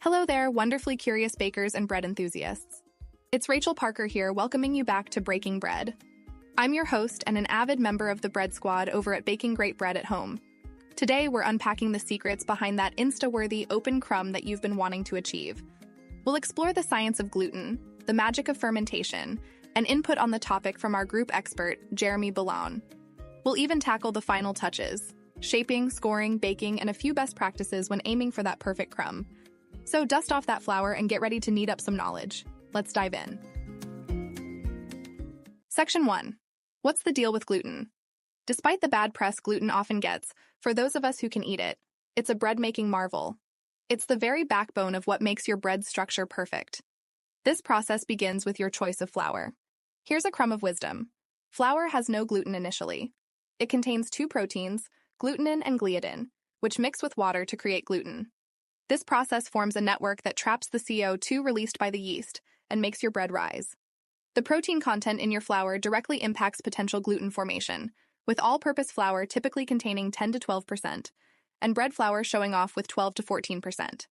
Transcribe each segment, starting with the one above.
Hello there, wonderfully curious bakers and bread enthusiasts. It's Rachel Parker here, welcoming you back to Breaking Bread. I'm your host and an avid member of the Bread Squad over at Baking Great Bread at Home. Today, we're unpacking the secrets behind that Insta-worthy open crumb that you've been wanting to achieve. We'll explore the science of gluten, the magic of fermentation, and input on the topic from our group expert, Jeremy Ballon. We'll even tackle the final touches, shaping, scoring, baking, and a few best practices when aiming for that perfect crumb. So dust off that flour and get ready to knead up some knowledge. Let's dive in. Section 1. What's the deal with gluten? Despite the bad press gluten often gets, for those of us who can eat it, it's a bread-making marvel. It's the very backbone of what makes your bread structure perfect. This process begins with your choice of flour. Here's a crumb of wisdom. Flour has no gluten initially. It contains two proteins, glutenin and gliadin, which mix with water to create gluten. This process forms a network that traps the CO2 released by the yeast and makes your bread rise. The protein content in your flour directly impacts potential gluten formation, with all-purpose flour typically containing 10 to 12%, and bread flour showing off with 12 to 14%.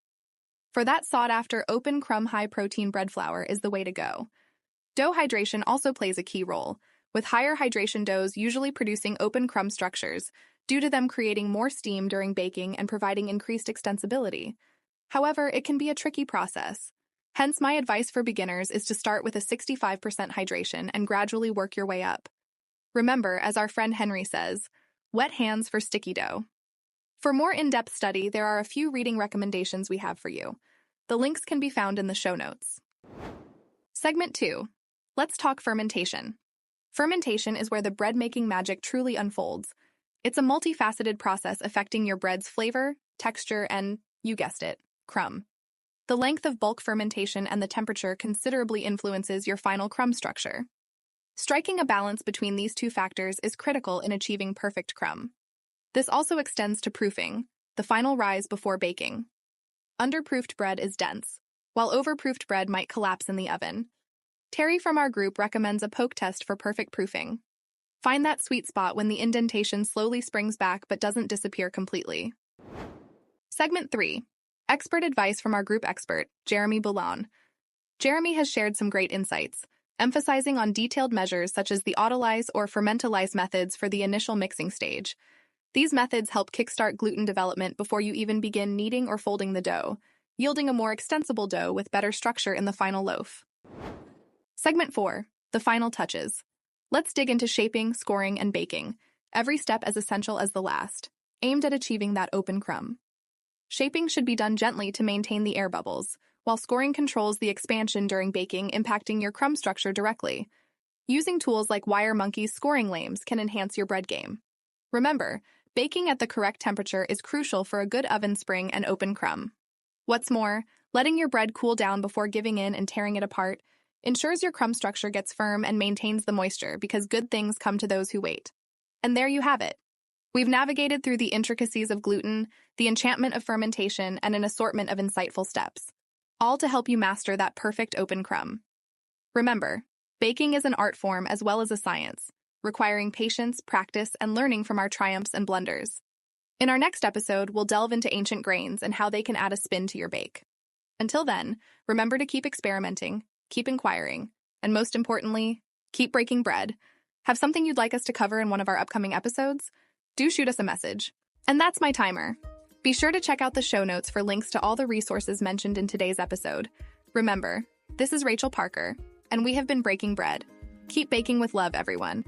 For that sought-after open crumb high-protein bread flour is the way to go. Dough hydration also plays a key role, with higher hydration doughs usually producing open crumb structures, due to them creating more steam during baking and providing increased extensibility. However, it can be a tricky process. Hence, my advice for beginners is to start with a 65% hydration and gradually work your way up. Remember, as our friend Henry says, wet hands for sticky dough. For more in-depth study, there are a few reading recommendations we have for you. The links can be found in the show notes. Segment 2. Let's talk fermentation. Fermentation is where the bread-making magic truly unfolds. It's a multifaceted process affecting your bread's flavor, texture, and, you guessed it, crumb. The length of bulk fermentation and the temperature considerably influences your final crumb structure. Striking a balance between these two factors is critical in achieving perfect crumb. This also extends to proofing, the final rise before baking. Underproofed bread is dense, while overproofed bread might collapse in the oven. Terry from our group recommends a poke test for perfect proofing. Find that sweet spot when the indentation slowly springs back but doesn't disappear completely. Segment 3. Expert advice from our group expert, Jeremy Ballon. Jeremy has shared some great insights, emphasizing on detailed measures such as the autolyse or fermentolyse methods for the initial mixing stage. These methods help kickstart gluten development before you even begin kneading or folding the dough, yielding a more extensible dough with better structure in the final loaf. Segment 4. The final touches. Let's dig into shaping, scoring, and baking, every step as essential as the last, aimed at achieving that open crumb. Shaping should be done gently to maintain the air bubbles, while scoring controls the expansion during baking, impacting your crumb structure directly. Using tools like Wire Monkey's scoring lames can enhance your bread game. Remember, baking at the correct temperature is crucial for a good oven spring and open crumb. What's more, letting your bread cool down before giving in and tearing it apart ensures your crumb structure gets firm and maintains the moisture, because good things come to those who wait. And there you have it. We've navigated through the intricacies of gluten, the enchantment of fermentation, and an assortment of insightful steps, all to help you master that perfect open crumb. Remember, baking is an art form as well as a science, requiring patience, practice, and learning from our triumphs and blunders. In our next episode, we'll delve into ancient grains and how they can add a spin to your bake. Until then, remember to keep experimenting, keep inquiring, and most importantly, keep breaking bread. Have something you'd like us to cover in one of our upcoming episodes? Do shoot us a message. And that's my timer. Be sure to check out the show notes for links to all the resources mentioned in today's episode. Remember, this is Rachel Parker, and we have been Breaking Bread. Keep baking with love, everyone.